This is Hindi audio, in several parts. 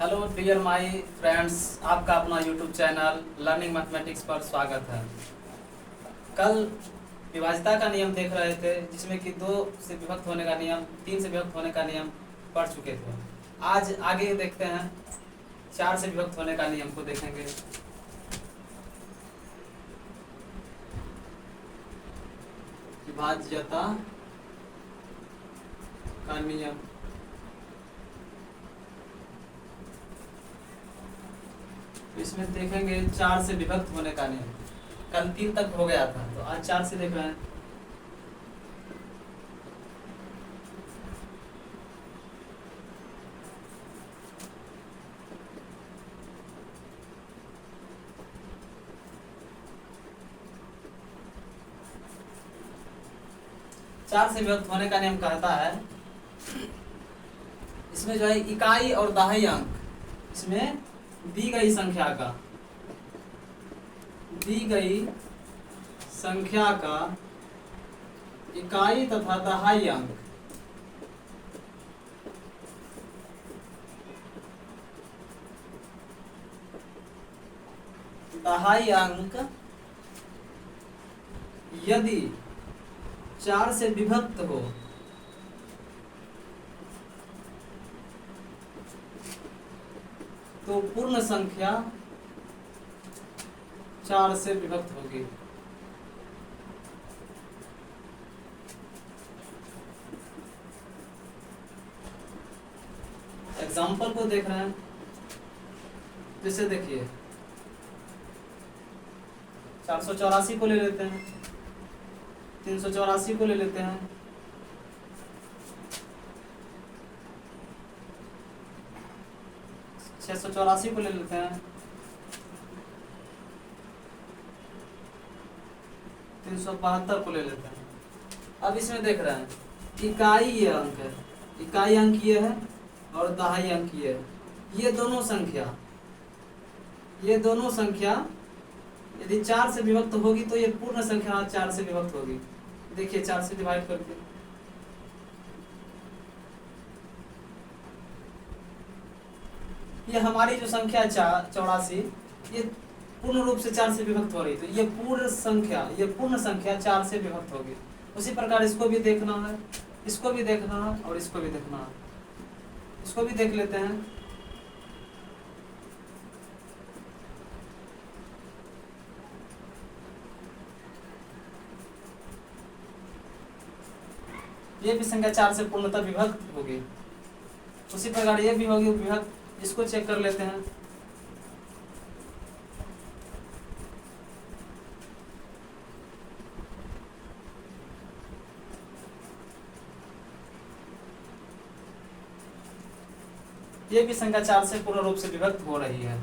हेलो डियर माय फ्रेंड्स, आपका अपना यूट्यूब चैनल लर्निंग मैथमेटिक्स पर स्वागत है। कल विभाज्यता का नियम देख रहे थे, जिसमें कि 2 से विभक्त होने का नियम, 3 से विभक्त होने का नियम पढ़ चुके थे। आज आगे देखते हैं, 4 से विभक्त होने का नियम को देखेंगे। विभाज्यता का नियम इसमें देखेंगे 4 से विभक्त होने का नियम। कल 3 तक हो गया था, तो आज 4 से देख रहे हैं। चार से विभक्त होने का नियम कहता है, इसमें जो है इकाई और दहाई अंक, इसमें दी गई संख्या का इकाई तथा दहाई अंक यदि 4 से विभक्त हो तो पूर्ण संख्या 4 से विभक्त होगी। एग्जाम्पल को देख रहे हैं, जैसे देखिए 484 को ले लेते हैं, 384 को ले लेते हैं, 684 को ले लेते हैं, 372 को ले लेते हैं। अब इसमें देख रहे हैं इकाई ये अंक है, इकाई अंक ये है और दहाई अंक ये है। ये दोनों संख्या यदि 4 से विभक्त होगी तो ये पूर्ण संख्या 4 से विभक्त होगी। देखिए 4 से डिवाइड करके ये हमारी जो संख्या 84, ये पूर्ण रूप से 4 से विभक्त हो रही, तो ये पूर्ण संख्या 4 से विभक्त होगी। उसी प्रकार इसको भी देखना है, इसको भी देखना है और इसको भी देखना है। इसको भी देख लेते हैं। ये भी संख्या 4 से पूर्णतः विभक्त होगी। उसी प्रकार ये भी होगी विभक्त। इसको चेक कर लेते हैं। ये भी संख्या 4 से पूर्ण रूप से विभक्त हो रही है।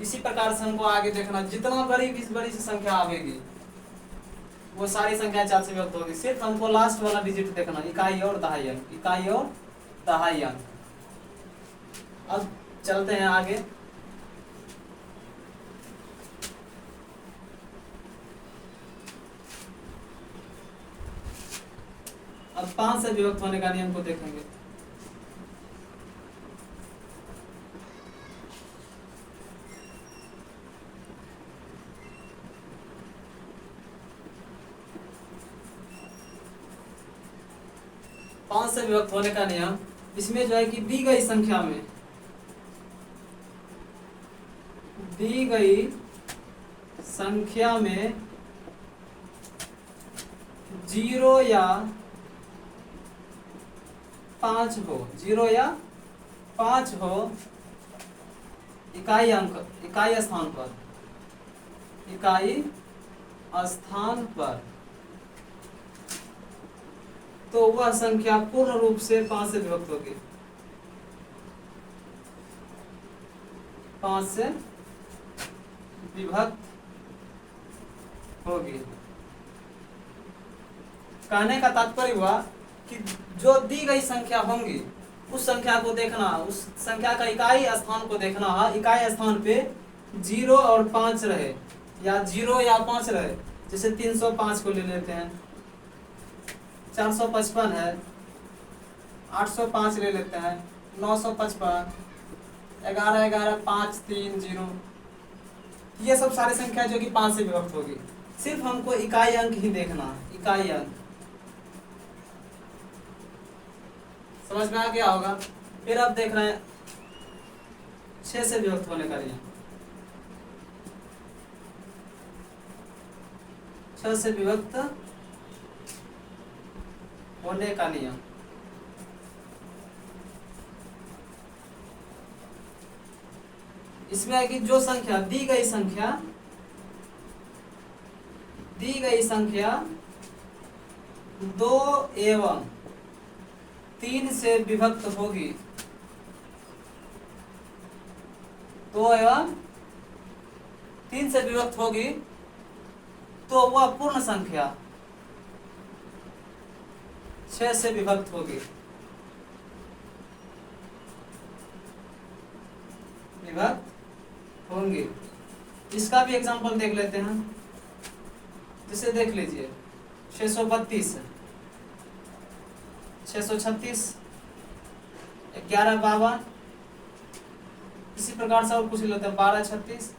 इसी प्रकार से हमको आगे देखना, जितना बड़ी से संख्या आवेगी वो सारी संख्या 4 से विभक्त होगी। सिर्फ हमको लास्ट वाला डिजिट देखना, इकाई और दहाई अंक। अब चलते हैं आगे। अब 5 से विभक्त होने का नियम को देखेंगे। पांच से विभक्त होने का नियम, इसमें जो है कि दी गई संख्या में 0 या 5 हो इकाई स्थान पर, तो वह संख्या पूर्ण रूप से 5 से विभक्त होगी। 5 से विभक्त होगी। कहने का तात्पर्य हुआ कि जो दी गई संख्या होंगी उस संख्या को देखना, उस संख्या का इकाई स्थान को देखना है। इकाई स्थान पे 0 और 5 रहे या 0 या 5 रहे। जैसे 305 को ले लेते हैं, 455 है, 805 ले लेते हैं, 955, 11 11 5 3 0, ये सब सारी संख्या जो कि 5 से विभक्त होगी। सिर्फ हमको इकाई अंक ही देखना है, इकाई अंक। समझ में आ गया होगा। फिर अब देख रहे हैं 6 से विभक्त होने का नियम। 6 से विभक्त होने का नियम। इसमें है कि जो संख्या दी गई संख्या 2 एवं 3 से विभक्त होगी, 2 एवं 3 से विभक्त होगी, तो वह पूर्ण संख्या 6 से विभक्त होगी, विभक्त होंगे। इसका भी एग्जांपल देख लेते हैं। जिसे देख लीजिए 632, 636, 1152, इसी प्रकार से और कुछ लेते हैं 1236।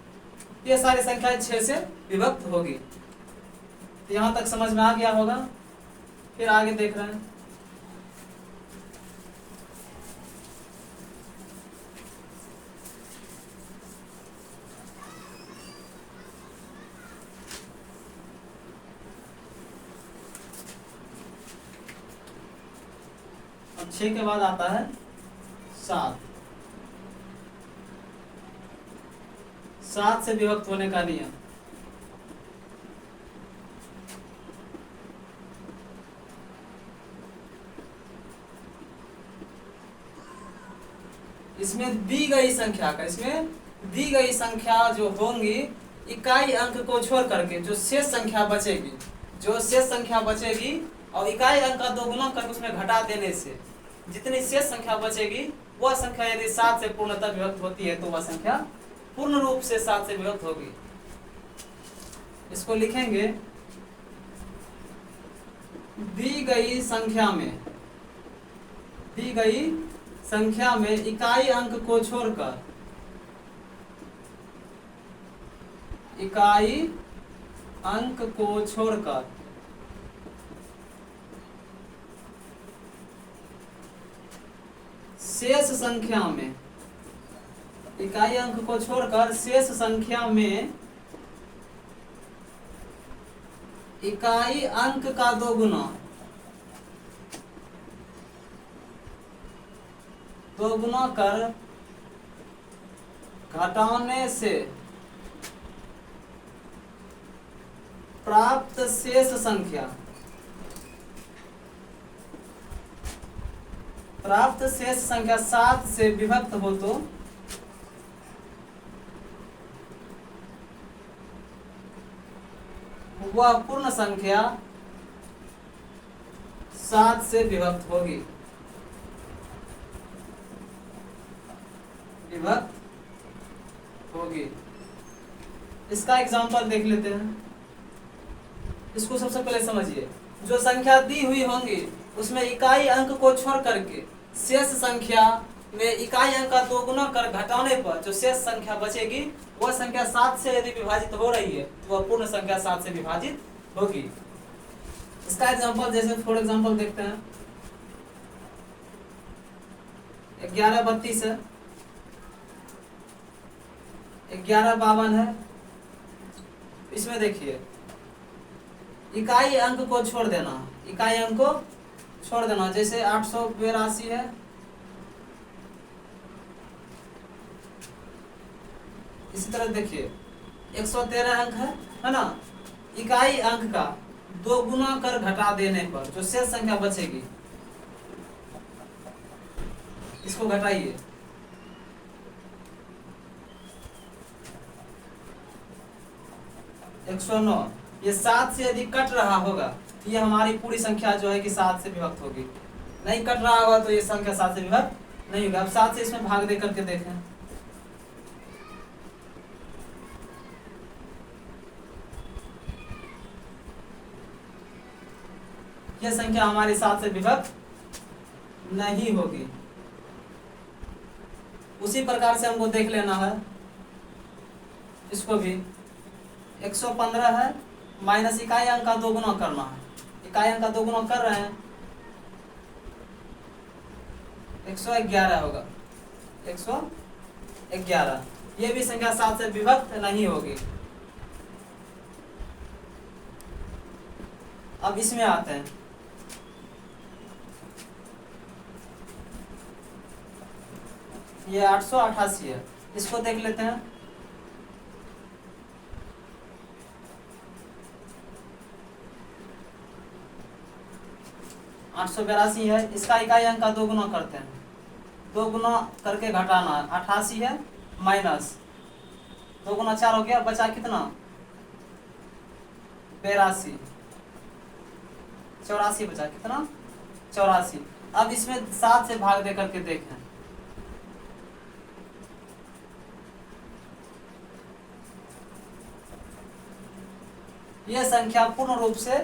ये सारी संख्याएं 6 से विभक्त होगी। तो यहाँ तक समझ में आ गया होगा। फिर आगे देख रहे हैं। अब 6 के बाद आता है 7। 7 से विभक्त होने का नियम। इसमें दी गई संख्या का, इसमें दी गई संख्या जो होंगी, इकाई अंक को छोड़ करके जो शेष संख्या बचेगी, जो शेष संख्या बचेगी और इकाई अंक का 2 गुना करके उसमें घटा देने से जितनी शेष संख्या बचेगी, वह संख्या यदि 7 से पूर्णतः विभक्त होती है तो वह संख्या पूर्ण रूप से 7 से विभक्त होगी। इसको लिखेंगे, दी गई संख्या में इकाई अंक को छोड़कर, इकाई अंक को छोड़कर शेष संख्या में, इकाई अंक को छोड़कर शेष संख्या में इकाई अंक का 2 गुना, 2 गुना कर घटाने से प्राप्त शेष संख्या, प्राप्त शेष संख्या 7 से विभक्त हो तो वह पूर्ण संख्या 7 से विभक्त होगी, विभक्त होगी। इसका एग्जांपल देख लेते हैं। इसको सबसे पहले समझिए। जो संख्या दी हुई होंगी उसमें इकाई अंक को छोड़ करके शेष संख्या में इकाई अंक का 2 गुना कर घटाने पर जो शेष संख्या बचेगी, वह संख्या 7 से यदि विभाजित हो रही है तो वह पूर्ण संख्या 7 से विभाजित होगी। इसका एग्जांपल जैसे फॉर एग्जांपल देखते हैं। 1132 है, 1152 है। इसमें देखिए इकाई अंक को छोड़ देना, इकाई अंक को छोड़ देना। जैसे 882 है, इसी तरह देखिए 113 अंक है ना। इकाई अंक का 2 गुना कर घटा देने पर जो शेष संख्या बचेगी, इसको घटाइए। एक 109, ये 7 से यदि कट रहा होगा तो ये हमारी पूरी संख्या जो है कि 7 से विभक्त होगी। नहीं कट रहा होगा तो ये संख्या 7 से विभक्त नहीं होगा। अब 7 से इसमें भाग दे करके देखें। यह संख्या हमारी 7 से विभक्त नहीं होगी। उसी प्रकार से हमको देख लेना है इसको भी। 115 है माइनस इकाई अंक का 2 गुना करना है, इकाई अंक का 2 गुना कर रहे हैं 111 होगा, 111। ये भी संख्या 7 से विभक्त नहीं होगी। अब इसमें आते हैं, ये 888 है, इसको देख लेते हैं। आठ सौ 82 है, इसका इकाई अंक का 2 गुना करते हैं, 2 गुना करके घटाना है। 88 है माइनस 2 गुना 4 हो गया, बचा कितना 82, 84 बचा, कितना 84। अब इसमें 7 से भाग दे करके देखें, यह संख्या पूर्ण रूप से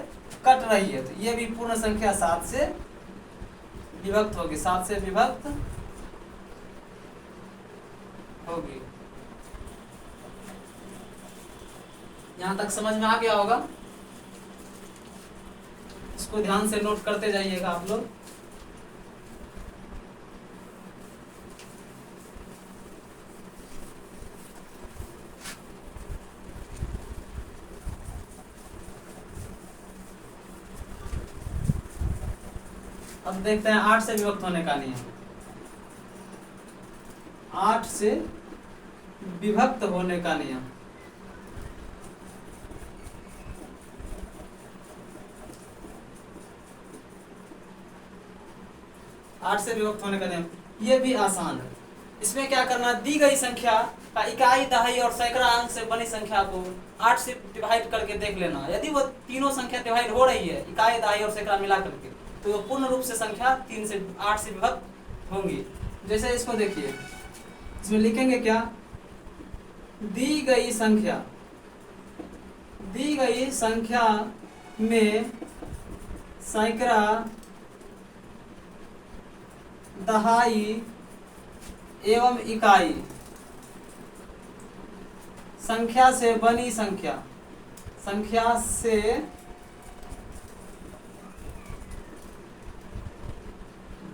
कट रही है, तो ये भी पूर्ण संख्या 7 से विभक्त होगी, 7 से विभक्त होगी। यहां तक समझ में आ गया होगा, इसको ध्यान से नोट करते जाइएगा आप लोग। अब देखते हैं 8 से विभक्त होने का नियम। 8 से विभक्त होने का नियम, से विभक्त होने का नियम, ये भी आसान है। इसमें क्या करना, दी गई संख्या का इकाई, दहाई और सैकड़ा अंक से बनी संख्या को 8 से डिवाइड करके देख लेना। यदि वो तीनों संख्या डिवाइड हो रही है, इकाई, दहाई और सैकड़ा मिला करके, तो वो पूर्ण रूप से संख्या 3 से 8 से विभक्त होंगी। जैसे इसको देखिए, इसमें लिखेंगे क्या, दी गई संख्या में सैकड़ा, दहाई एवं इकाई संख्या से बनी संख्या,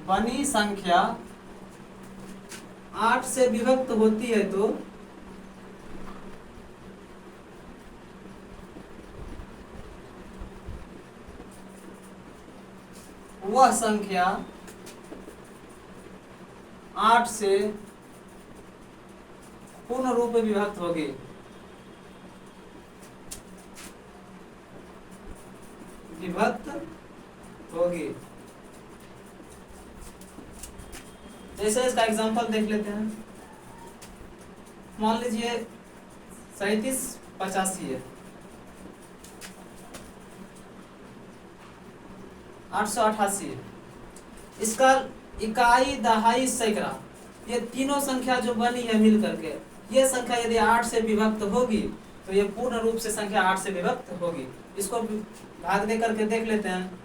बनी संख्या 8 से विभक्त होती है, तो वह संख्या 8 से पूर्ण रूप में विभक्त होगी। जैसे इसका एग्जांपल देख लेते हैं। मान लीजिए 3785 है, 888 है, इसका इकाई, दहाई, सैकड़ा, ये तीनों संख्या जो बनी है मिल करके, ये संख्या यदि 8 से विभक्त होगी तो ये पूर्ण रूप से संख्या 8 से विभक्त होगी। इसको भाग दे करके देख लेते हैं।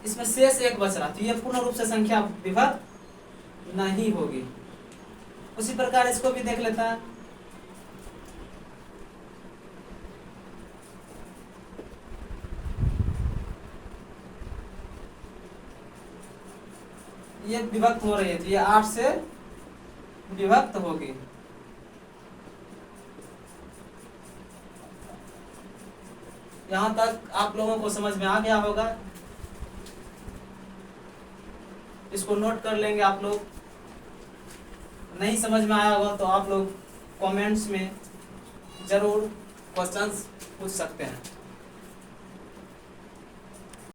इसमें शेष 1 बच रहा, तो ये पूर्ण रूप से संख्या विभक्त नहीं होगी। उसी प्रकार इसको भी देख लेता है। ये विभक्त हो रही है, तो ये 8 से विभक्त होगी। यहां तक आप लोगों को समझ में आ गया होगा। इसको नोट कर लेंगे आप लोग। नहीं समझ में आया होगा तो आप लोग कमेंट्स में जरूर क्वेश्चंस पूछ सकते हैं।